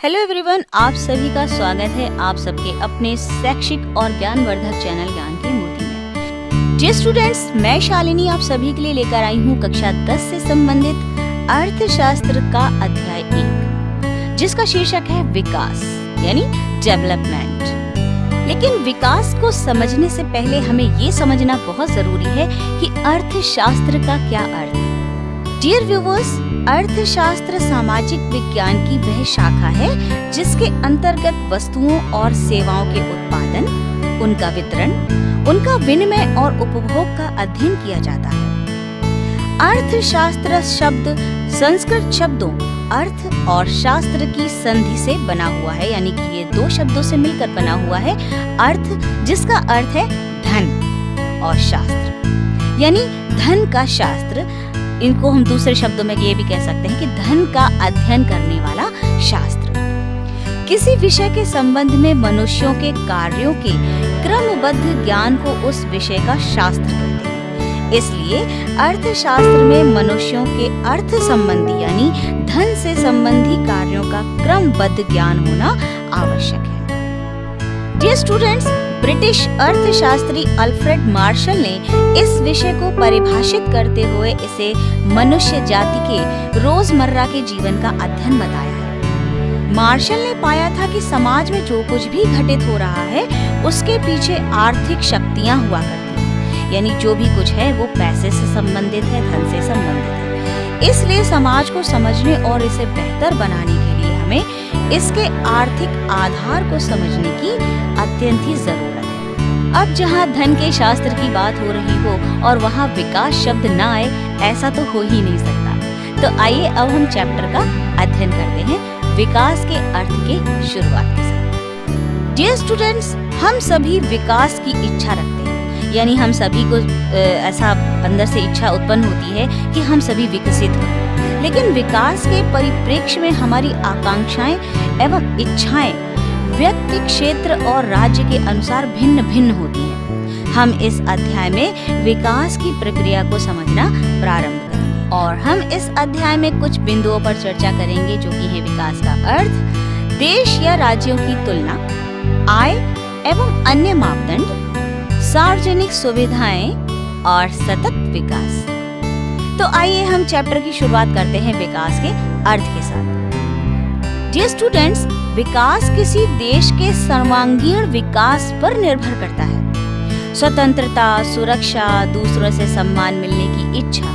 Hello everyone, आप सभी का स्वागत है आप सबके अपने शैक्षिक और ज्ञानवर्धक चैनल ज्ञान की मोती में। डियर स्टूडेंट्स, मैं शालिनी आप सभी के लिए लेकर आई हूँ कक्षा 10 से संबंधित अर्थशास्त्र का अध्याय 1, जिसका शीर्षक है विकास यानी डेवलपमेंट। लेकिन विकास को समझने से पहले हमें ये समझना बहुत जरूरी है कि अर्थशास्त्र का क्या अर्थ है। डियर व्यूअर्स, अर्थशास्त्र सामाजिक विज्ञान की वह शाखा है जिसके अंतर्गत वस्तुओं और सेवाओं के उत्पादन, उनका वितरण, उनका विनिमय और उपभोग का अध्ययन किया जाता है। अर्थशास्त्र शब्द संस्कृत शब्दों अर्थ और शास्त्र की संधि से बना हुआ है, यानी कि ये दो शब्दों से मिलकर बना हुआ है। अर्थ जिसका अर्थ है धन और शास्त्र यानी धन का शास्त्र। इनको हम दूसरे शब्दों में ये भी कह सकते हैं कि धन का अध्ययन करने वाला शास्त्र। किसी विषय के संबंध में मनुष्यों के कार्यों के क्रमबद्ध ज्ञान को उस विषय का शास्त्र कहते हैं। इसलिए अर्थशास्त्र में मनुष्यों के अर्थ संबंधी यानी धन से संबंधी कार्यों का क्रमबद्ध ज्ञान होना आवश्यक है। डियर स्टूडेंट्स, ब्रिटिश अर्थशास्त्री अल्फ्रेड मार्शल ने इस विषय को परिभाषित करते हुए इसे मनुष्य जाति के रोजमर्रा के जीवन का अध्ययन बताया है। मार्शल ने पाया था कि समाज में जो कुछ भी घटित हो रहा है उसके पीछे आर्थिक शक्तियां हुआ करती हैं, यानी जो भी कुछ है वो पैसे से संबंधित है, धन से संबंधित है। इसलिए समाज को समझने और इसे बेहतर बनाने के लिए हमें इसके आर्थिक आधार को समझने की अत्यंत ही जरूरत है। अब जहाँ धन के शास्त्र की बात हो रही हो और वहाँ विकास शब्द न आए, ऐसा तो हो ही नहीं सकता। तो आइए अब हम चैप्टर का अध्ययन करते हैं विकास के अर्थ के शुरुआत के साथ। डियर स्टूडेंट्स, हम सभी विकास की इच्छा रखते हैं, यानी हम सभी को ऐसा अंदर से इच्छा उत्पन्न होती है कि हम सभी विकसित हों। लेकिन विकास के परिप्रेक्ष्य में हमारी आकांक्षाएं एवं इच्छाएं व्यक्ति, क्षेत्र और राज्य के अनुसार भिन्न भिन्न होती हैं। हम इस अध्याय में विकास की प्रक्रिया को समझना प्रारंभ करेंगे और हम इस अध्याय में कुछ बिंदुओं पर चर्चा करेंगे, जो कि है विकास का अर्थ, देश या राज्यों की तुलना, आय एवं अन्य मापदंड, सार्वजनिक सुविधाएं और सतत विकास। तो आइए हम चैप्टर की शुरुआत करते हैं विकास के अर्थ के साथ। डियर स्टूडेंट्स, विकास किसी देश के सर्वांगीण विकास पर निर्भर करता है। स्वतंत्रता, सुरक्षा, दूसरों से सम्मान मिलने की इच्छा,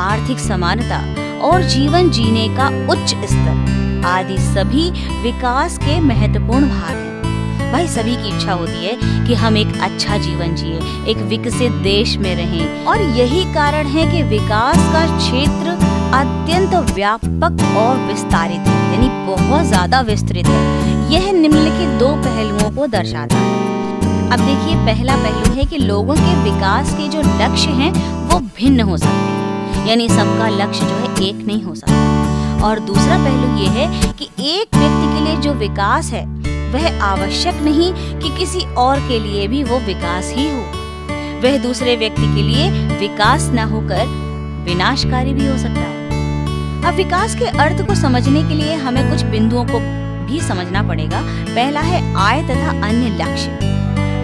आर्थिक समानता और जीवन जीने का उच्च स्तर आदि सभी विकास के महत्वपूर्ण भाग हैं। भाई, सभी की इच्छा होती है कि हम एक अच्छा जीवन जिए, एक विकसित देश में रहें, और यही कारण है कि विकास का क्षेत्र अत्यंत व्यापक और विस्तारित है, यानी बहुत ज्यादा विस्तृत है। यह निम्नलिखित दो पहलुओं को दर्शाता है। अब देखिए, पहला पहलू है कि लोगों के विकास के जो लक्ष्य हैं वो भिन्न हो सकते हैं, यानी सबका लक्ष्य जो है एक नहीं हो सकता। और दूसरा पहलू ये है कि एक व्यक्ति के लिए जो विकास है वह आवश्यक नहीं कि किसी और के लिए भी वो विकास ही हो। वह दूसरे व्यक्ति के लिए विकास न होकर विनाशकारी भी हो सकता है। अब विकास के अर्थ को समझने के लिए हमें कुछ बिंदुओं को भी समझना पड़ेगा। पहला है आय तथा अन्य लक्ष्य।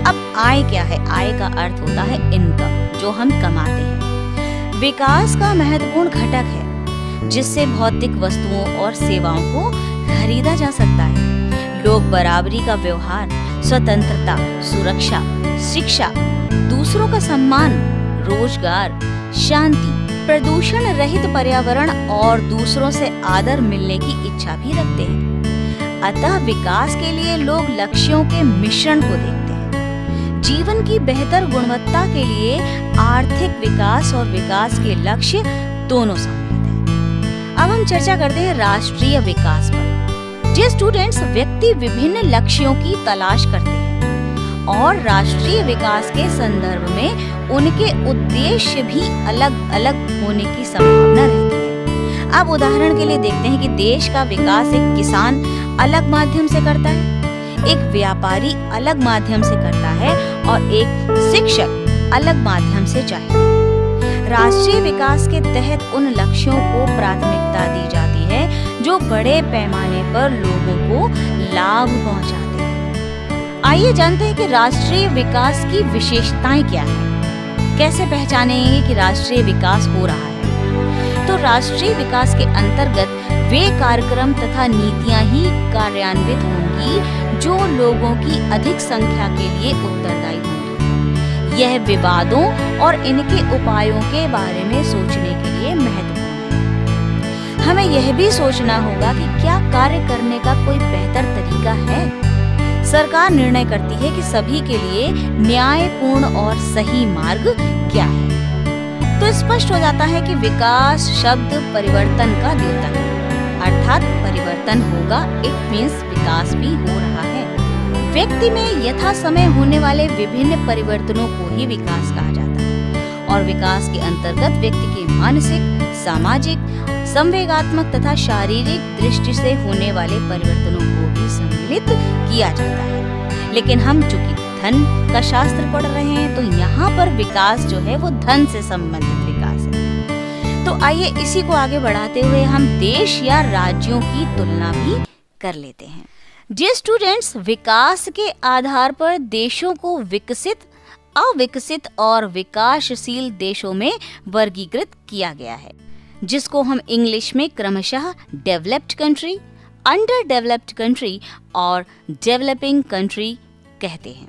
अब आय क्या है? आय का अर्थ होता है इनकम, जो हम कमाते हैं। विकास का महत्वपूर्ण घटक है जिससे भौतिक वस्तुओं और सेवाओं को खरीदा जा सकता है। लोग बराबरी का व्यवहार, स्वतंत्रता, सुरक्षा, शिक्षा, दूसरों का सम्मान, रोजगार, शांति, प्रदूषण रहित पर्यावरण और दूसरों से आदर मिलने की इच्छा भी रखते हैं। अतः विकास के लिए लोग लक्ष्यों के मिश्रण को देखते हैं। जीवन की बेहतर गुणवत्ता के लिए आर्थिक विकास और विकास के लक्ष्य दोनों सम्मिलित हैं। अब हम चर्चा करते हैं राष्ट्रीय विकास पर। डियर स्टूडेंट्स, व्यक्ति विभिन्न लक्ष्यों की तलाश करते हैं और राष्ट्रीय विकास के संदर्भ में उनके उद्देश्य भी अलग अलग होने की संभावना रहती है। अब उदाहरण के लिए देखते हैं कि देश का विकास एक किसान अलग माध्यम से करता है, एक व्यापारी अलग माध्यम से करता है और एक शिक्षक अलग माध्यम से चाहेगा। राष्ट्रीय विकास के तहत उन लक्ष्यों को प्राथमिकता दी जाती है जो बड़े पैमाने पर लोगों को लाभ पहुंचाते हैं। आइए जानते हैं कि राष्ट्रीय विकास की विशेषताएं क्या है। कैसे पहचानेंगे कि राष्ट्रीय विकास हो रहा है? तो राष्ट्रीय विकास के अंतर्गत वे कार्यक्रम तथा नीतियां ही कार्यान्वित होंगी जो लोगों की अधिक संख्या के लिए उत्तरदायी होंगी। यह विवादों और इनके उपायों के बारे में सोचने के लिए महत्वपूर्ण है। हमें यह भी सोचना होगा कि क्या कार्य करने का कोई बेहतर तरीका है। सरकार निर्णय करती है कि सभी के लिए न्यायपूर्ण और सही मार्ग क्या है। तो स्पष्ट हो जाता है कि विकास शब्द परिवर्तन का द्योतक है, अर्थात परिवर्तन होगा, इट मीन्स विकास भी हो रहा है। व्यक्ति में यथा समय होने वाले विभिन्न परिवर्तनों को ही विकास कहा जाता है और विकास के अंतर्गत व्यक्ति के मानसिक, सामाजिक, संवेगात्मक तथा शारीरिक दृष्टि से होने वाले परिवर्तनों को भी सम्मिलित किया जाता है। लेकिन हम चूंकि धन का शास्त्र पढ़ रहे हैं तो यहाँ पर विकास जो है वो धन से संबंधित विकास है। तो आइए इसी को आगे बढ़ाते हुए हम देश या राज्यों की तुलना भी कर लेते हैं। जी स्टूडेंट्स, विकास के आधार पर देशों को विकसित, अविकसित और विकासशील देशों में वर्गीकृत किया गया है, जिसको हम इंग्लिश में क्रमशः developed country, under developed country और डेवलपिंग कंट्री कहते हैं।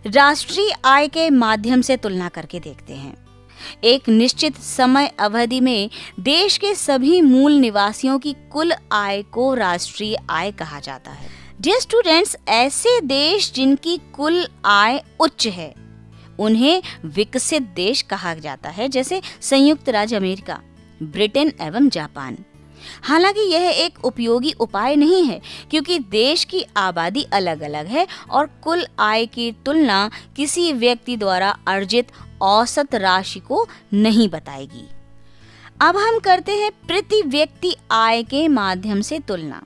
राष्ट्रीय आय के माध्यम से तुलना करके देखते हैं। एक निश्चित समय अवधि में देश के सभी मूल निवासियों की कुल आय को राष्ट्रीय आय कहा जाता है। डियर स्टूडेंट्स, ऐसे देश जिनकी कुल आय उच्च है उन्हें विकसित देश कहा जाता है, जैसे संयुक्त राज्य अमेरिका, ब्रिटेन एवं जापान। हालांकि यह एक उपयोगी उपाय नहीं है क्योंकि देश की आबादी अलग अलग है और कुल आय की तुलना किसी व्यक्ति द्वारा अर्जित औसत राशि को नहीं बताएगी। अब हम करते हैं प्रति व्यक्ति आय के माध्यम से तुलना।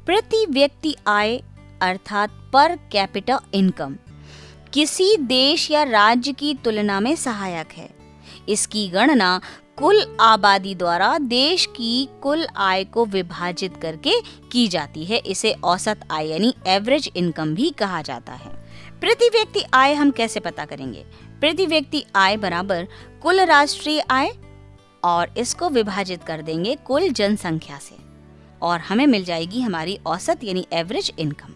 प्रति व्यक्ति आय अर्थात पर कैपिटा इनकम किसी देश या राज्य की तुलना में सहायक है। इसकी गणना कुल आबादी द्वारा देश की कुल आय को विभाजित करके की जाती है। इसे औसत आय यानी एवरेज इनकम भी कहा जाता है। प्रति व्यक्ति आय हम कैसे पता करेंगे? प्रति व्यक्ति आय बराबर कुल राष्ट्रीय आय और इसको विभाजित कर देंगे कुल जनसंख्या से और हमें मिल जाएगी हमारी औसत यानी एवरेज इनकम।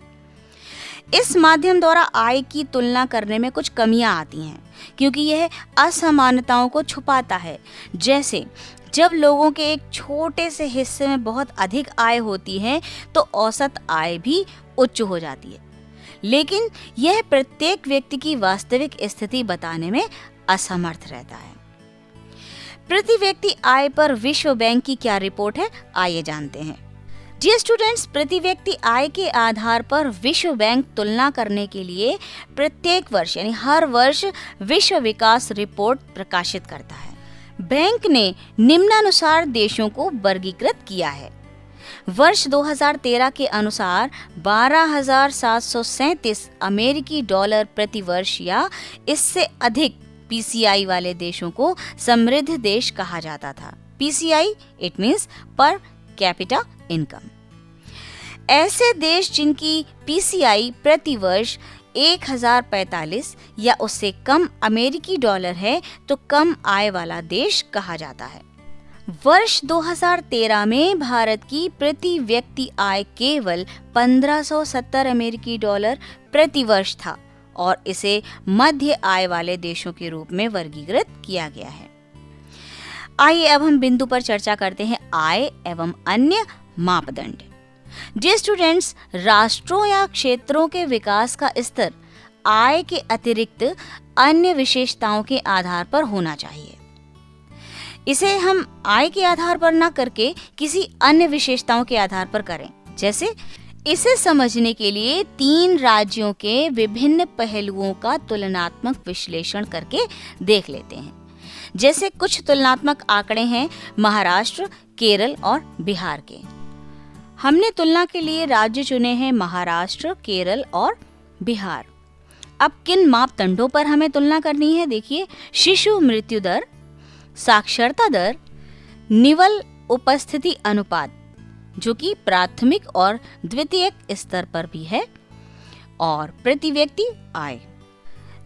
इस माध्यम द्वारा आय की तुलना करने में कुछ कमियां आती हैं क्योंकि यह असमानताओं को छुपाता है। जैसे जब लोगों के एक छोटे से हिस्से में बहुत अधिक आय होती है तो औसत आय भी उच्च हो जाती है, लेकिन यह प्रत्येक व्यक्ति की वास्तविक स्थिति बताने में असमर्थ रहता है। प्रति व्यक्ति आय पर विश्व बैंक की क्या रिपोर्ट है, आइए जानते हैं। जी स्टूडेंट्स, प्रति व्यक्ति आय के आधार पर विश्व बैंक तुलना करने के लिए प्रत्येक वर्ष यानी हर वर्ष विश्व विकास रिपोर्ट प्रकाशित करता है। बैंक ने निम्नानुसार देशों को वर्गीकृत किया है। वर्ष 2013 के अनुसार 12,737 अमेरिकी डॉलर प्रति वर्ष या इससे अधिक पीसीआई वाले देशों को समृद्ध देश कहा जाता था। PCI it means per capita income. ऐसे देश जिनकी पीसीआई प्रति वर्ष 1045 या उससे कम अमेरिकी डॉलर है तो कम आय वाला देश कहा जाता है। वर्ष 2013 में भारत की प्रति व्यक्ति आय केवल 1570 अमेरिकी डॉलर प्रति वर्ष था और इसे मध्य आय वाले देशों के रूप में वर्गीकृत किया गया है। आइए अब हम बिंदु पर चर्चा करते हैं आय एवं अन्य मापदंड। जी स्टूडेंट्स, राष्ट्रों या क्षेत्रों के विकास का स्तर आय के अतिरिक्त अन्य विशेषताओं के आधार पर होना चाहिए। इसे हम आय के आधार पर न करके किसी अन्य विशेषताओं के आधार पर करें। जैसे इसे समझने के लिए 3 राज्यों के विभिन्न पहलुओं का तुलनात्मक विश्लेषण करके देख लेते हैं। जैसे कुछ तुलनात्मक आंकड़े हैं महाराष्ट्र, केरल और बिहार के। हमने तुलना के लिए राज्य चुने हैं महाराष्ट्र, केरल और बिहार। अब किन मापदंडों पर हमें तुलना करनी है? देखिए, शिशु मृत्यु दर, साक्षरता दर, निवल उपस्थिति अनुपात, जो कि प्राथमिक और द्वितीयक स्तर पर भी है, और प्रति व्यक्ति आय।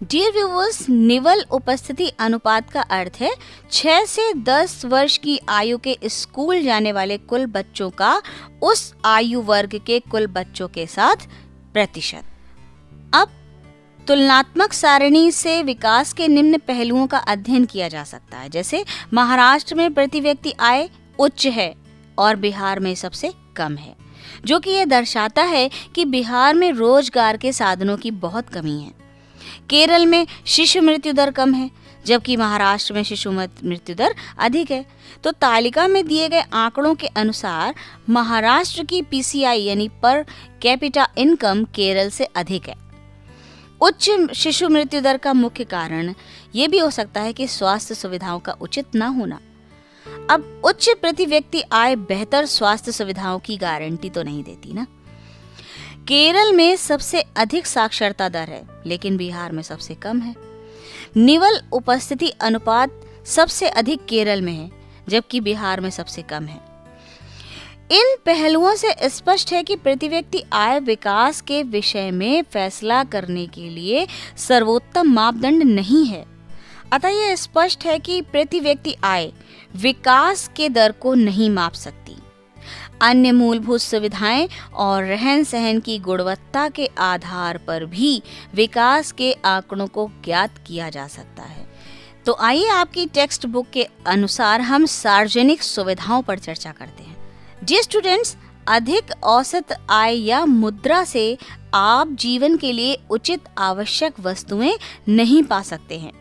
डियर व्यूअर्स, निवल उपस्थिति अनुपात का अर्थ है 6 से 10 वर्ष की आयु के स्कूल जाने वाले कुल बच्चों का उस आयु वर्ग के कुल बच्चों के साथ प्रतिशत। अब तुलनात्मक सारणी से विकास के निम्न पहलुओं का अध्ययन किया जा सकता है। जैसे महाराष्ट्र में प्रति व्यक्ति आय उच्च है और बिहार में सबसे कम है, जो कि यह दर्शाता है कि बिहार में रोजगार के साधनों की बहुत कमी है। केरल में शिशु मृत्यु दर कम है, जबकि महाराष्ट्र में शिशु मृत्यु दर अधिक है। तो तालिका में दिए गए आंकड़ों के अनुसार महाराष्ट्र की पीसीआई यानी पर कैपिटा इनकम केरल से अधिक है। उच्च शिशु मृत्यु दर का मुख्य कारण ये भी हो सकता है कि स्वास्थ्य सुविधाओं का उचित न होना। अब उच्च प्रति व्यक्ति आय बेहतर स्वास्थ्य सुविधाओं की गारंटी तो नहीं देती ना। केरल में सबसे अधिक साक्षरता दर है, लेकिन बिहार में सबसे कम है। निवल उपस्थिति अनुपात सबसे अधिक केरल में है, जबकि बिहार में सबसे कम है। इन पहलुओं से स्पष्ट है कि प्रति व्यक्ति आय विकास के विषय में फैसला करने के लिए सर्वोत्तम मापदंड नहीं है। अतः यह स्पष्ट है कि प्रति व्यक्ति आय विकास के दर को नहीं माप सकती। अन्य मूलभूत सुविधाएं और रहन सहन की गुणवत्ता के आधार पर भी विकास के आंकड़ों को ज्ञात किया जा सकता है। तो आइए आपकी टेक्स्ट बुक के अनुसार हम सार्वजनिक सुविधाओं पर चर्चा करते हैं। डियर स्टूडेंट्स, अधिक औसत आय या मुद्रा से आप जीवन के लिए उचित आवश्यक वस्तुएं नहीं पा सकते हैं।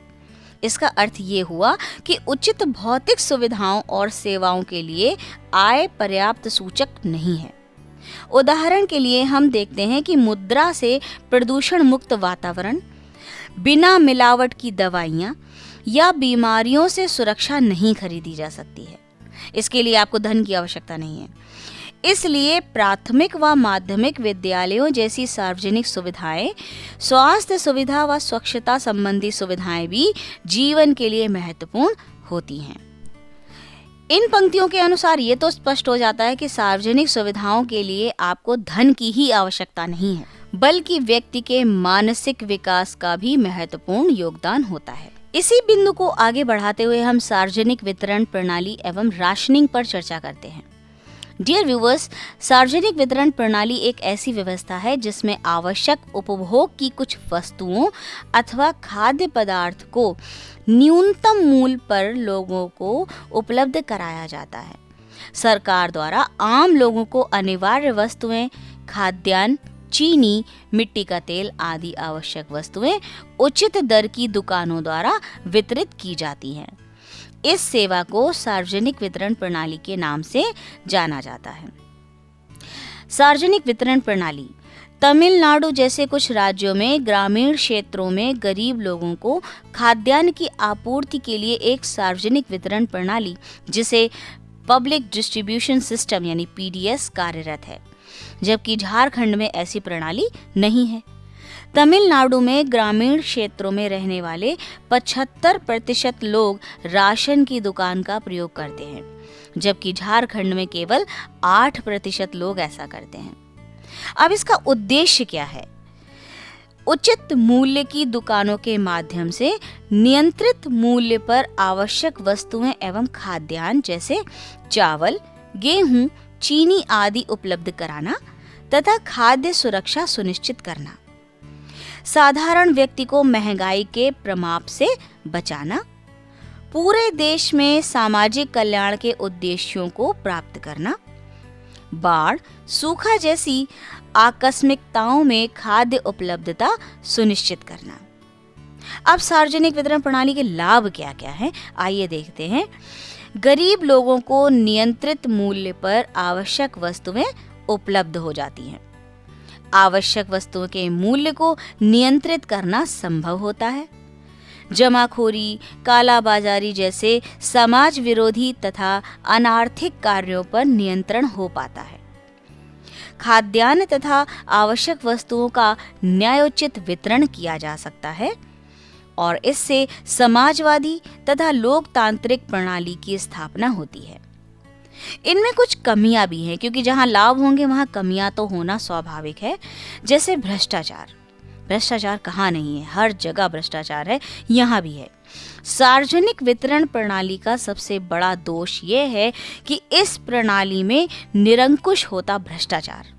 इसका अर्थ ये हुआ कि उचित भौतिक सुविधाओं और सेवाओं के लिए आय पर्याप्त सूचक नहीं है। उदाहरण के लिए हम देखते हैं कि मुद्रा से प्रदूषण मुक्त वातावरण, बिना मिलावट की दवाइयाँ या बीमारियों से सुरक्षा नहीं खरीदी जा सकती है। इसके लिए आपको धन की आवश्यकता नहीं है। इसलिए प्राथमिक व माध्यमिक विद्यालयों जैसी सार्वजनिक सुविधाएं, स्वास्थ्य सुविधा व स्वच्छता संबंधी सुविधाएं भी जीवन के लिए महत्वपूर्ण होती हैं। इन पंक्तियों के अनुसार ये तो स्पष्ट हो जाता है कि सार्वजनिक सुविधाओं के लिए आपको धन की ही आवश्यकता नहीं है, बल्कि व्यक्ति के मानसिक विकास का भी महत्वपूर्ण योगदान होता है। इसी बिंदु को आगे बढ़ाते हुए हम सार्वजनिक वितरण प्रणाली एवं राशनिंग पर चर्चा करते हैं। डियर व्यूअर्स, सार्वजनिक वितरण प्रणाली एक ऐसी व्यवस्था है जिसमें आवश्यक उपभोग की कुछ वस्तुओं अथवा खाद्य पदार्थ को न्यूनतम मूल्य पर लोगों को उपलब्ध कराया जाता है। सरकार द्वारा आम लोगों को अनिवार्य वस्तुएं, खाद्यान्न, चीनी, मिट्टी का तेल आदि आवश्यक वस्तुएं उचित दर की दुकानों द्वारा वितरित की जाती हैं। इस सेवा को सार्वजनिक वितरण प्रणाली के नाम से जाना जाता है। सार्वजनिक वितरण प्रणाली तमिलनाडु जैसे कुछ राज्यों में ग्रामीण क्षेत्रों में गरीब लोगों को खाद्यान्न की आपूर्ति के लिए एक सार्वजनिक वितरण प्रणाली, जिसे पब्लिक डिस्ट्रीब्यूशन सिस्टम यानी पीडीएस कार्यरत है, जबकि झारखंड में ऐसी प्रणाली नहीं है। तमिलनाडु में ग्रामीण क्षेत्रों में रहने वाले 75% लोग राशन की दुकान का प्रयोग करते हैं, जबकि झारखंड में केवल 8% लोग ऐसा करते हैं। अब इसका उद्देश्य क्या है? उचित मूल्य की दुकानों के माध्यम से नियंत्रित मूल्य पर आवश्यक वस्तुएं एवं खाद्यान्न जैसे चावल, गेहूं, चीनी आदि उपलब्ध कराना तथा खाद्य सुरक्षा सुनिश्चित करना, साधारण व्यक्ति को महंगाई के प्रमाप से बचाना, पूरे देश में सामाजिक कल्याण के उद्देश्यों को प्राप्त करना, बाढ़, सूखा जैसी आकस्मिकताओं में खाद्य उपलब्धता सुनिश्चित करना। अब सार्वजनिक वितरण प्रणाली के लाभ क्या क्या हैं, आइए देखते हैं। गरीब लोगों को नियंत्रित मूल्य पर आवश्यक वस्तुएं उपलब्ध हो जाती हैं। आवश्यक वस्तुओं के मूल्य को नियंत्रित करना संभव होता है। जमाखोरी, कालाबाजारी जैसे समाज विरोधी तथा अनार्थिक कार्यों पर नियंत्रण हो पाता है। खाद्यान्न तथा आवश्यक वस्तुओं का न्यायोचित वितरण किया जा सकता है और इससे समाजवादी तथा लोकतांत्रिक प्रणाली की स्थापना होती है। इनमें कुछ कमियां भी हैं, क्योंकि जहां लाभ होंगे वहां कमियां तो होना स्वाभाविक है। जैसे भ्रष्टाचार। भ्रष्टाचार कहाँ नहीं है, हर जगह भ्रष्टाचार है, यहाँ भी है। सार्वजनिक वितरण प्रणाली का सबसे बड़ा दोष यह है कि इस प्रणाली में निरंकुश होता भ्रष्टाचार।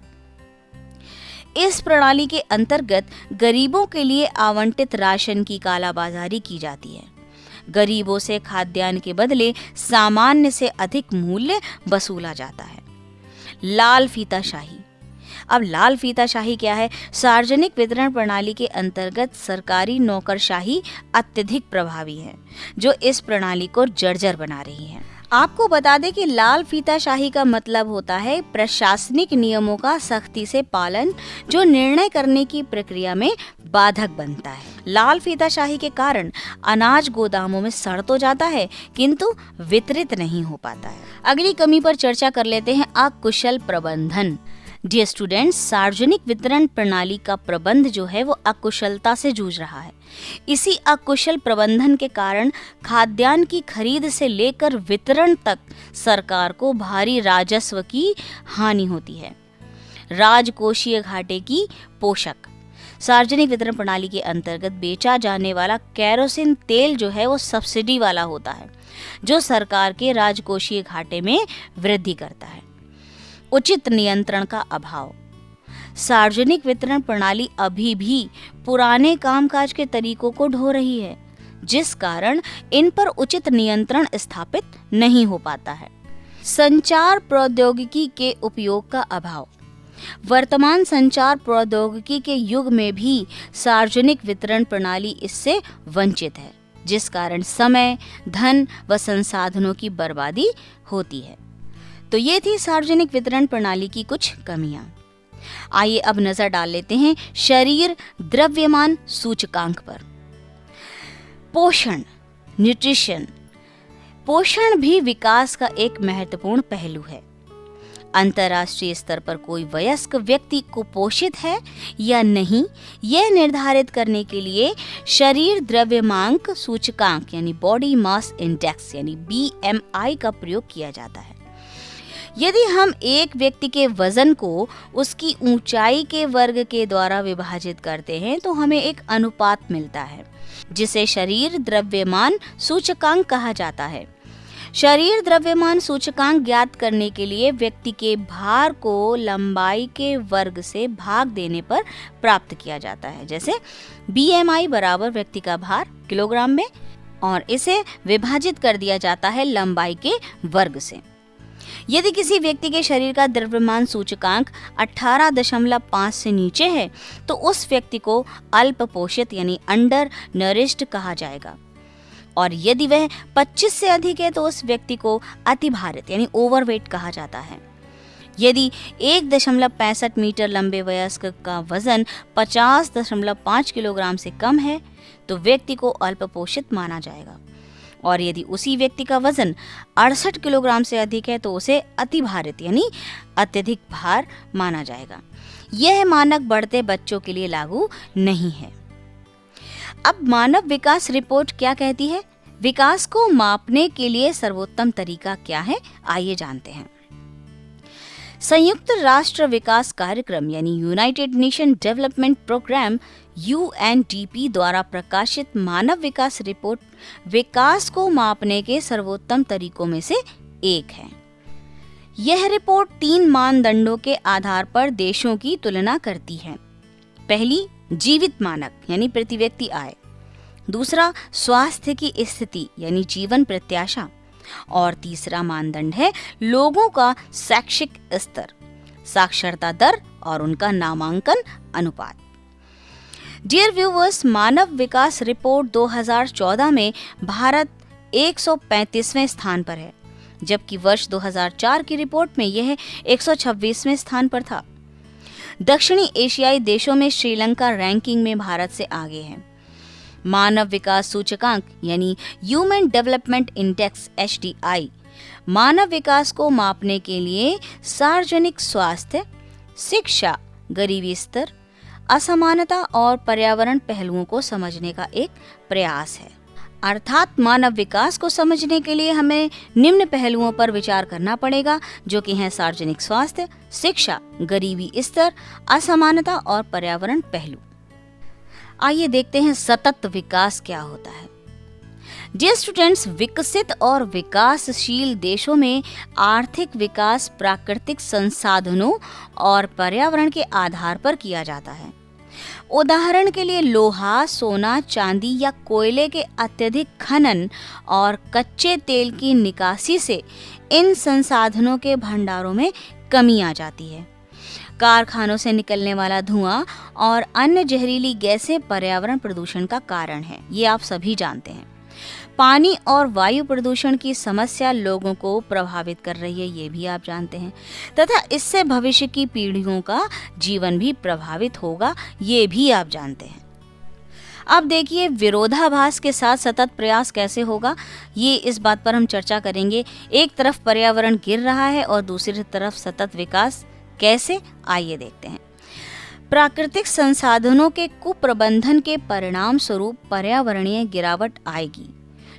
इस प्रणाली के अंतर्गत गरीबों के लिए आवंटित राशन की कालाबाजारी की जाती है। गरीबों से खाद्यान्न के बदले सामान्य से अधिक मूल्य वसूला जाता है। लाल फीताशाही। अब लाल फीताशाही क्या है? सार्वजनिक वितरण प्रणाली के अंतर्गत सरकारी नौकरशाही अत्यधिक प्रभावी है, जो इस प्रणाली को जर्जर बना रही है। आपको बता दें कि लाल फीताशाही का मतलब होता है प्रशासनिक नियमों का सख्ती से पालन, जो निर्णय करने की प्रक्रिया में बाधक बनता है। लाल फीताशाही के कारण अनाज गोदामों में सड़ तो जाता है, किंतु वितरित नहीं हो पाता है। अगली कमी पर चर्चा कर लेते हैं, अकुशल प्रबंधन। डियर स्टूडेंट्स, सार्वजनिक वितरण प्रणाली का प्रबंध जो है वो अकुशलता से जूझ रहा है। इसी अकुशल प्रबंधन के कारण खाद्यान्न की खरीद से लेकर वितरण तक सरकार को भारी राजस्व की हानि होती है। राजकोषीय घाटे की पोषक। सार्वजनिक वितरण प्रणाली के अंतर्गत बेचा जाने वाला केरोसिन तेल जो है वो सब्सिडी वाला होता है, जो सरकार के राजकोषीय घाटे में वृद्धि करता है। उचित नियंत्रण का अभाव। सार्वजनिक वितरण प्रणाली अभी भी पुराने कामकाज के तरीकों को ढो रही है, जिस कारण इन पर उचित नियंत्रण स्थापित नहीं हो पाता है। संचार प्रौद्योगिकी के उपयोग का अभाव। वर्तमान संचार प्रौद्योगिकी के युग में भी सार्वजनिक वितरण प्रणाली इससे वंचित है, जिस कारण समय, धन व संसाधनों की बर्बादी होती है। तो ये थी सार्वजनिक वितरण प्रणाली की कुछ कमियां। आइए अब नजर डाल लेते हैं शरीर द्रव्यमान सूचकांक पर। पोषण, न्यूट्रिशन। पोषण भी विकास का एक महत्वपूर्ण पहलू है। अंतर्राष्ट्रीय स्तर पर कोई वयस्क व्यक्ति कुपोषित है या नहीं, यह निर्धारित करने के लिए शरीर द्रव्यमांक सूचकांक यानी बॉडी मास इंडेक्स यानी BMI का प्रयोग किया जाता है। यदि हम एक व्यक्ति के वजन को उसकी ऊंचाई के वर्ग के द्वारा विभाजित करते हैं तो हमें एक अनुपात मिलता है, जिसे शरीर द्रव्यमान सूचकांक कहा जाता है। शरीर द्रव्यमान सूचकांक ज्ञात करने के लिए व्यक्ति के भार को लंबाई के वर्ग से भाग देने पर प्राप्त किया जाता है। जैसे BMI बराबर व्यक्ति का भार किलोग्राम में, और इसे विभाजित कर दिया जाता है लंबाई के वर्ग से। यदि किसी व्यक्ति के शरीर का द्रव्यमान सूचकांक 18.5 से नीचे है तो उस व्यक्ति को अल्प पोषित यानी अंडर नरिश्ड कहा जाएगा, और यदि वह 25 से अधिक है तो उस व्यक्ति को अतिभारित यानी ओवरवेट कहा जाता है। यदि 1.65 मीटर लंबे वयस्क का वजन 50.5 किलोग्राम से कम है तो व्यक्ति को अल्प पोषित माना जाएगा, और यदि उसी व्यक्ति का वजन 68 किलोग्राम से अधिक है तो उसे अतिभारित यानी अत्यधिक भार माना जाएगा। यह मानक बढ़ते बच्चों के लिए लागू नहीं है। अब मानव विकास रिपोर्ट क्या कहती है? विकास को मापने के लिए सर्वोत्तम तरीका क्या है, आइए जानते हैं। संयुक्त राष्ट्र विकास कार्यक्रम यानी United Nation Development Programme UNDP द्वारा प्रकाशित मानव विकास रिपोर्ट विकास को मापने के सर्वोत्तम तरीकों में से एक है। यह रिपोर्ट 3 मानदंडों के आधार पर देशों की तुलना करती है। पहली, जीवित मानक यानी प्रति व्यक्ति आय। दूसरा, स्वास्थ्य की स्थिति यानी जीवन प्रत्याशा। और तीसरा मानदंड है लोगों का शैक्षिक स्तर, साक्षरता दर और उनका नामांकन अनुपात। डियर व्यूअर्स, मानव विकास रिपोर्ट 2014 में भारत 135वें स्थान पर है, जबकि वर्ष 2004 की रिपोर्ट में यह 126वें स्थान पर था। दक्षिणी एशियाई देशों में श्रीलंका रैंकिंग में भारत से आगे है। मानव विकास सूचकांक यानी ह्यूमन डेवलपमेंट इंडेक्स HDI मानव विकास को मापने के लिए सार्वजनिक स्वास्थ्य, शिक्षा, गरीबी स्तर, असमानता और पर्यावरण पहलुओं को समझने का एक प्रयास है। अर्थात मानव विकास को समझने के लिए हमें निम्न पहलुओं पर विचार करना पड़ेगा, जो कि हैं सार्वजनिक स्वास्थ्य, शिक्षा, गरीबी स्तर, असमानता और पर्यावरण पहलू। आइए देखते हैं सतत विकास क्या होता है। डियर स्टूडेंट्स, विकसित और विकासशील देशों में आर्थिक विकास प्राकृतिक संसाधनों और पर्यावरण के आधार पर किया जाता है। उदाहरण के लिए लोहा, सोना, चांदी या कोयले के अत्यधिक खनन और कच्चे तेल की निकासी से इन संसाधनों के भंडारों में कमी आ जाती है। कारखानों से निकलने वाला धुआं और अन्य जहरीली गैसें पर्यावरण प्रदूषण का कारण है, ये आप सभी जानते हैं। पानी और वायु प्रदूषण की समस्या लोगों को प्रभावित कर रही है, ये भी आप जानते हैं, तथा इससे भविष्य की पीढ़ियों का जीवन भी प्रभावित होगा, ये भी आप जानते हैं। अब देखिए, विरोधाभास के साथ सतत प्रयास कैसे होगा, ये इस बात पर हम चर्चा करेंगे। एक तरफ पर्यावरण गिर रहा है और दूसरी तरफ सतत विकास कैसे, आइए देखते हैं। प्राकृतिक संसाधनों के कुप्रबंधन के परिणाम स्वरूप पर्यावरणीय गिरावट आएगी,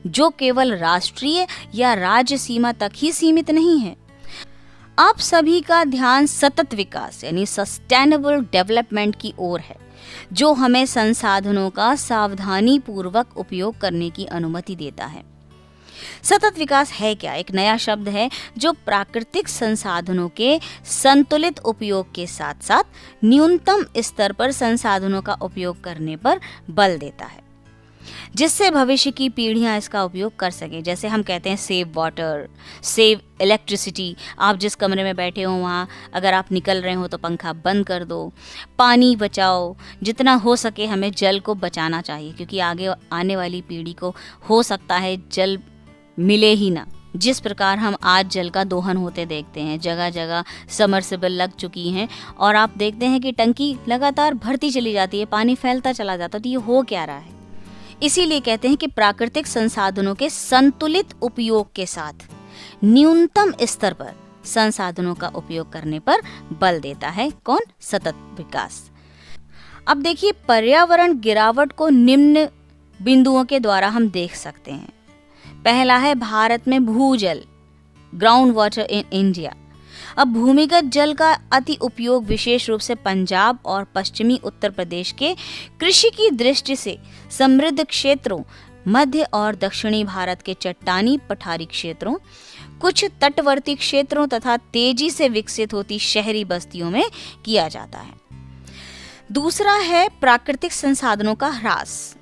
जो केवल राष्ट्रीय या राज्य सीमा तक ही सीमित नहीं है। आप सभी का ध्यान सतत विकास यानी सस्टेनेबल डेवलपमेंट की ओर है, जो हमें संसाधनों का सावधानी पूर्वक उपयोग करने की अनुमति देता है। सतत विकास है क्या? एक नया शब्द है जो प्राकृतिक संसाधनों के संतुलित उपयोग के साथ साथ न्यूनतम स्तर पर संसाधनों का उपयोग करने पर बल देता है, जिससे भविष्य की पीढ़ियां इसका उपयोग कर सकें। जैसे हम कहते हैं सेव वाटर, सेव इलेक्ट्रिसिटी। आप जिस कमरे में बैठे हो वहाँ अगर आप निकल रहे हो तो पंखा बंद कर दो। पानी बचाओ, जितना हो सके हमें जल को बचाना चाहिए, क्योंकि आगे आने वाली पीढ़ी को हो सकता है जल मिले ही ना। जिस प्रकार हम आज जल का दोहन होते देखते हैं, जगह जगह समरसेबल लग चुकी हैं और आप देखते हैं कि टंकी लगातार भरती चली जाती है, पानी फैलता चला जाता है। तो ये हो क्या रहा है? इसीलिए कहते हैं कि प्राकृतिक संसाधनों के संतुलित उपयोग के साथ न्यूनतम स्तर पर संसाधनों का उपयोग करने पर बल देता है कौन? सतत विकास। अब देखिए, पर्यावरण गिरावट को निम्न बिंदुओं के द्वारा हम देख सकते हैं। पहला है भारत में भूजल, ग्राउंड वाटर इन इंडिया। अब भूमिगत जल का अति उपयोग विशेष रूप से पंजाब और पश्चिमी उत्तर प्रदेश के कृषि की दृष्टि से समृद्ध क्षेत्रों, मध्य और दक्षिणी भारत के चट्टानी पठारी क्षेत्रों, कुछ तटवर्ती क्षेत्रों तथा तेजी से विकसित होती शहरी बस्तियों में किया जाता है। दूसरा है प्राकृतिक संसाधनों का ह्रास,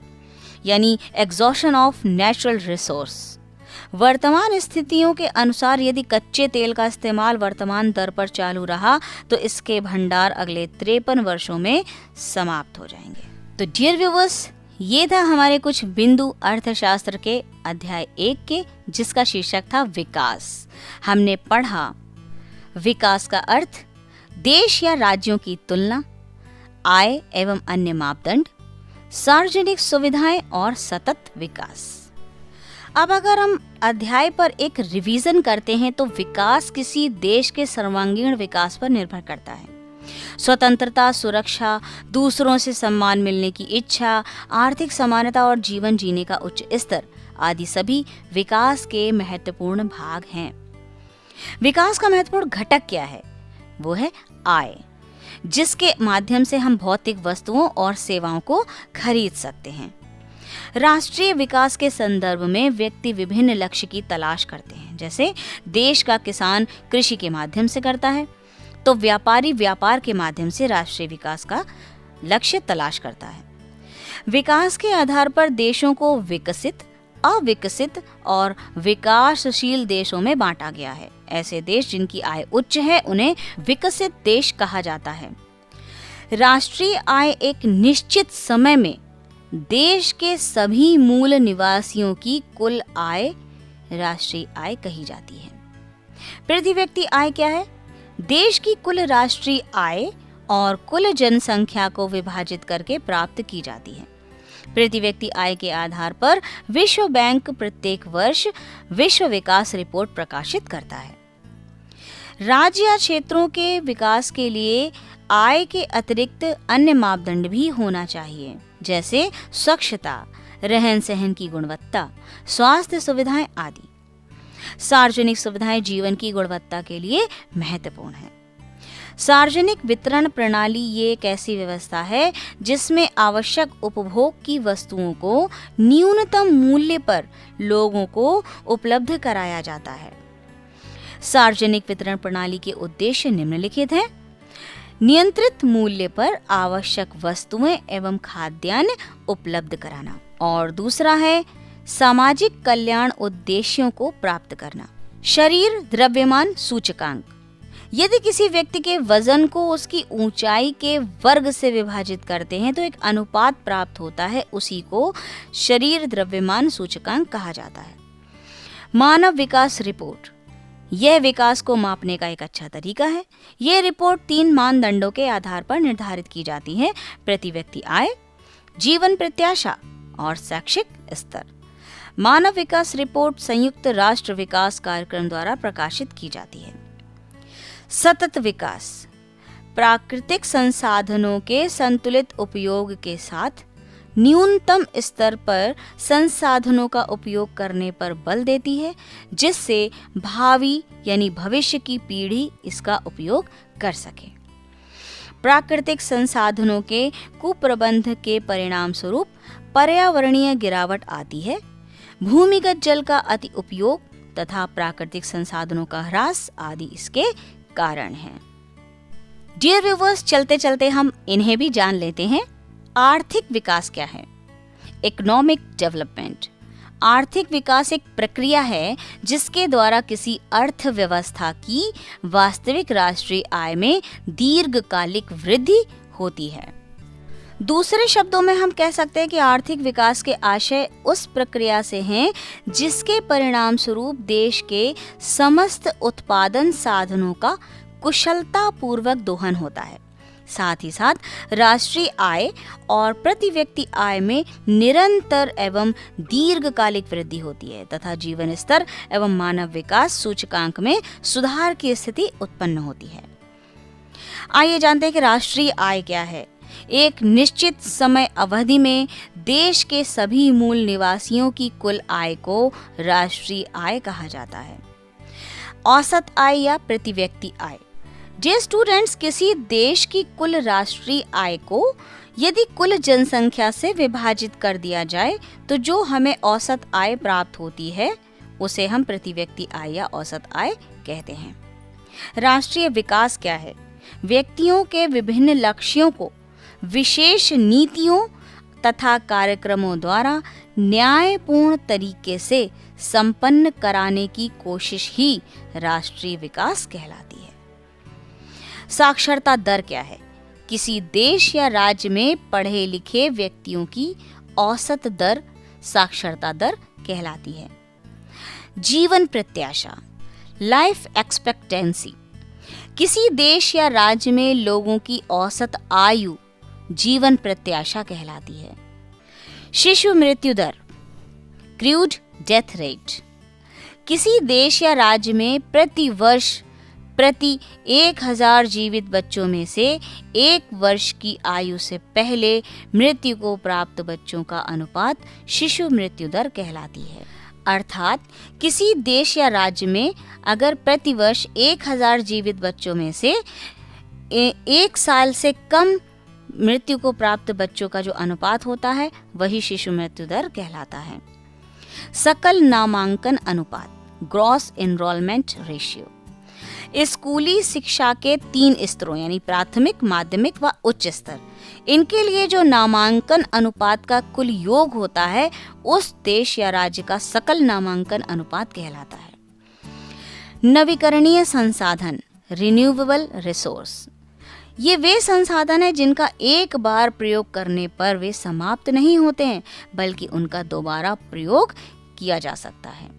यानी एग्जॉशन ऑफ नेचुरल रिसोर्स। वर्तमान स्थितियों के अनुसार यदि कच्चे तेल का इस्तेमाल वर्तमान दर पर चालू रहा तो इसके भंडार अगले 53 वर्षों में समाप्त हो जाएंगे। तो डियर व्यूअर्स, ये था हमारे कुछ बिंदु अर्थशास्त्र के अध्याय 1 के, जिसका शीर्षक था विकास। हमने पढ़ा विकास का अर्थ, देश या राज्यों की तुलना, आय एवं अन्य मापदंड, सार्वजनिक सुविधाएं और सतत विकास। अब अगर हम अध्याय पर एक रिवीजन करते हैं तो विकास किसी देश के सर्वांगीण विकास पर निर्भर करता है। स्वतंत्रता, सुरक्षा, दूसरों से सम्मान मिलने की इच्छा, आर्थिक समानता और जीवन जीने का उच्च स्तर आदि सभी विकास के महत्वपूर्ण भाग हैं। विकास का महत्वपूर्ण घटक क्या है? वो है आय, जिसके माध्यम से हम भौतिक वस्तुओं और सेवाओं को खरीद सकते हैं। राष्ट्रीय विकास के संदर्भ में व्यक्ति विभिन्न लक्ष्य की तलाश करते हैं। जैसे देश का किसान कृषि के माध्यम से करता है, तो व्यापारी व्यापार के माध्यम से राष्ट्रीय विकास का लक्ष्य तलाश करता है। विकास के आधार पर देशों को विकसित, अविकसित और विकासशील देशों में बांटा गया है। ऐसे देश जिनकी आय उच्च है उन्हें विकसित देश कहा जाता है। राष्ट्रीय आय एक निश्चित समय में देश के सभी मूल निवासियों की कुल आय राष्ट्रीय आय कही जाती है। प्रति व्यक्ति आय क्या है? देश की कुल राष्ट्रीय आय और कुल जनसंख्या को विभाजित करके प्राप्त की जाती है। प्रति व्यक्ति आय के आधार पर विश्व बैंक प्रत्येक वर्ष विश्व विकास रिपोर्ट प्रकाशित करता है। राज्य या क्षेत्रों के विकास के लिए आय के अतिरिक्त अन्य मापदंड भी होना चाहिए, जैसे स्वच्छता, रहन सहन की गुणवत्ता, स्वास्थ्य सुविधाएं आदि। सार्वजनिक सुविधाएं जीवन की गुणवत्ता के लिए महत्वपूर्ण है। सार्वजनिक वितरण प्रणाली ये एक ऐसी व्यवस्था है जिसमें आवश्यक उपभोग की वस्तुओं को न्यूनतम मूल्य पर लोगों को उपलब्ध कराया जाता है। सार्वजनिक वितरण प्रणाली के उद्देश्य निम्नलिखित हैं: नियंत्रित मूल्य पर आवश्यक वस्तुएं एवं खाद्यान्न उपलब्ध कराना, और दूसरा है सामाजिक कल्याण उद्देश्यों को प्राप्त करना। शरीर द्रव्यमान सूचकांक, यदि किसी व्यक्ति के वजन को उसकी ऊंचाई के वर्ग से विभाजित करते हैं तो एक अनुपात प्राप्त होता है, उसी को शरीर द्रव्यमान सूचकांक कहा जाता है। मानव विकास रिपोर्ट, यह विकास को मापने का एक अच्छा तरीका है। यह रिपोर्ट 3 मानदंडों के आधार पर निर्धारित की जाती है: प्रति व्यक्ति आय, जीवन प्रत्याशा और शैक्षिक स्तर। मानव विकास रिपोर्ट संयुक्त राष्ट्र विकास कार्यक्रम द्वारा प्रकाशित की जाती है। सतत विकास, प्राकृतिक संसाधनों के संतुलित उपयोग के साथ न्यूनतम स्तर पर संसाधनों का उपयोग करने पर बल देती है, जिससे भावी यानी भविष्य की पीढ़ी इसका उपयोग कर सके। प्राकृतिक संसाधनों के कुप्रबंध के परिणाम स्वरूप पर्यावरणीय गिरावट आती है। भूमिगत जल का अति उपयोग तथा प्राकृतिक संसाधनों का ह्रास आदि इसके कारण हैं। डियर व्यूअर्स, चलते चलते हम इन्हें भी जान लेते हैं। आर्थिक विकास क्या है? Economic development. आर्थिक विकास एक प्रक्रिया है जिसके द्वारा किसी अर्थव्यवस्था की वास्तविक राष्ट्रीय आय में दीर्घकालिक वृद्धि होती है। दूसरे शब्दों में हम कह सकते हैं कि आर्थिक विकास के आशय उस प्रक्रिया से हैं जिसके परिणाम स्वरूप देश के समस्त उत्पादन साधनों का कुशलता पूर्वक दोहन होता है। साथ ही साथ राष्ट्रीय आय और प्रति व्यक्ति आय में निरंतर एवं दीर्घकालिक वृद्धि होती है तथा जीवन स्तर एवं मानव विकास सूचकांक में सुधार की स्थिति उत्पन्न होती है। आइए जानते हैं कि राष्ट्रीय आय क्या है। एक निश्चित समय अवधि में देश के सभी मूल निवासियों की कुल आय को राष्ट्रीय आय कहा जाता है। औसत आय या प्रति व्यक्ति आय। डियर स्टूडेंट्स, किसी देश की कुल राष्ट्रीय आय को यदि कुल जनसंख्या से विभाजित कर दिया जाए तो जो हमें औसत आय प्राप्त होती है उसे हम प्रति व्यक्ति आय या औसत आय कहते हैं। राष्ट्रीय विकास क्या है? व्यक्तियों के विभिन्न लक्ष्यों को विशेष नीतियों तथा कार्यक्रमों द्वारा न्यायपूर्ण तरीके से संपन्न कराने की कोशिश ही राष्ट्रीय विकास कहलाती है। साक्षरता दर क्या है? किसी देश या राज्य में पढ़े लिखे व्यक्तियों की औसत दर साक्षरता दर कहलाती है। जीवन प्रत्याशा, लाइफ एक्सपेक्टेंसी, किसी देश या राज्य में लोगों की औसत आयु जीवन प्रत्याशा कहलाती है। शिशु मृत्यु दर, क्रूड डेथ रेट, किसी देश या राज्य में प्रति वर्ष प्रति 1000 जीवित बच्चों में से 1 वर्ष की आयु से पहले मृत्यु को प्राप्त बच्चों का अनुपात शिशु मृत्यु दर कहलाती है। अर्थात किसी देश या राज्य में अगर प्रति वर्ष 1000 जीवित बच्चों में से 1 साल से कम मृत्यु को प्राप्त बच्चों का जो अनुपात होता है वही शिशु मृत्यु दर कहलाता है। सकल नामांकन अनुपात, ग्रॉस एनरोलमेंट रेशियो, स्कूली शिक्षा के 3 स्तरों यानी प्राथमिक, माध्यमिक व उच्च स्तर, इनके लिए जो नामांकन अनुपात का कुल योग होता है उस देश या राज्य का सकल नामांकन अनुपात कहलाता है। नवीकरणीय संसाधन, रिन्यूएबल रिसोर्स, ये वे संसाधन हैं जिनका एक बार प्रयोग करने पर वे समाप्त नहीं होते हैं बल्कि उनका दोबारा प्रयोग किया जा सकता है।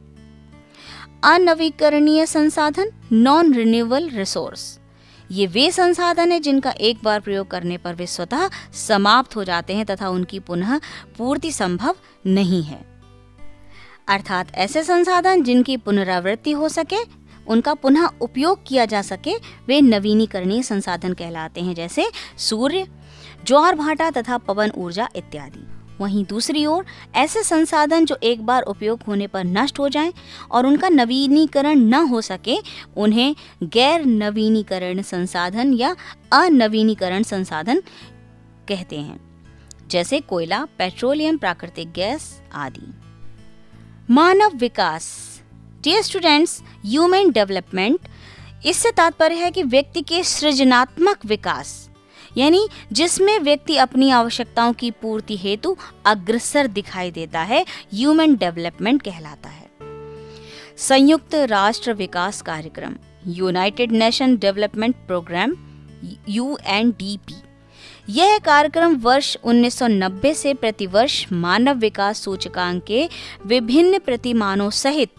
अनवीकरणीय संसाधन, नॉन रिन्यूएबल रिसोर्स, ये वे संसाधन हैं जिनका एक बार प्रयोग करने पर वे स्वतः समाप्त हो जाते हैं तथा उनकी पुनः पूर्ति संभव नहीं है। अर्थात ऐसे संसाधन जिनकी पुनरावृत्ति हो सके, उनका पुनः उपयोग किया जा सके, वे नवीनीकरणीय संसाधन कहलाते हैं, जैसे सूर्य, ज्वार भाटा तथा पवन ऊर्जा इत्यादि। वहीं दूसरी ओर ऐसे संसाधन जो एक बार उपयोग होने पर नष्ट हो जाएं और उनका नवीनीकरण न हो सके, उन्हें गैर नवीनीकरण संसाधन या अनवीनीकरण संसाधन कहते हैं, जैसे कोयला, पेट्रोलियम, प्राकृतिक गैस आदि। मानव विकास। डियर स्टूडेंट्स, ह्यूमन डेवलपमेंट, इससे तात्पर्य है कि व्यक्ति के सृजनात्मक विकास, यानी जिसमें व्यक्ति अपनी आवश्यकताओं की पूर्ति हेतु अग्रसर दिखाई देता है, ह्यूमन डेवलपमेंट कहलाता है। संयुक्त राष्ट्र विकास कार्यक्रम, United Nation Development Programme, UNDP, यह कार्यक्रम वर्ष 1990 से प्रतिवर्ष मानव विकास सूचकांक के विभिन्न प्रतिमानों सहित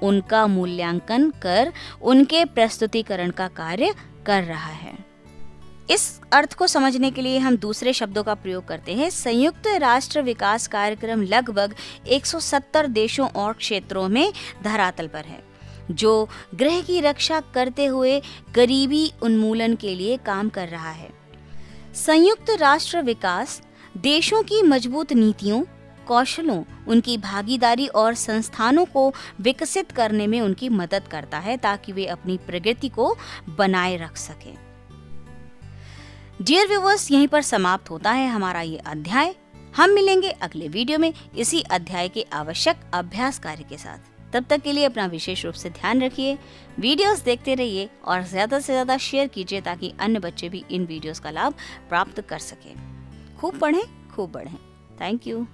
उनका मूल्यांकन कर उनके प्रस्तुतिकरण का कार्य कर रहा है। इस अर्थ को समझने के लिए हम दूसरे शब्दों का प्रयोग करते हैं। संयुक्त राष्ट्र विकास कार्यक्रम लगभग 170 देशों और क्षेत्रों में धरातल पर है, जो ग्रह की रक्षा करते हुए गरीबी उन्मूलन के लिए काम कर रहा है। संयुक्त राष्ट्र विकास देशों की मजबूत नीतियों, कौशलों, उनकी भागीदारी और संस्थानों को विकसित करने में उनकी मदद करता है ताकि वे अपनी प्रगति को बनाए रख सकें। डियर व्यूअर्स, यहीं पर समाप्त होता है हमारा ये अध्याय। हम मिलेंगे अगले वीडियो में इसी अध्याय के आवश्यक अभ्यास कार्य के साथ। तब तक के लिए अपना विशेष रूप से ध्यान रखिए, वीडियोस देखते रहिए और ज़्यादा से ज़्यादा शेयर कीजिए ताकि अन्य बच्चे भी इन वीडियोस का लाभ प्राप्त कर सकें। खूब पढ़ें, खूब बढ़ें। Thank you.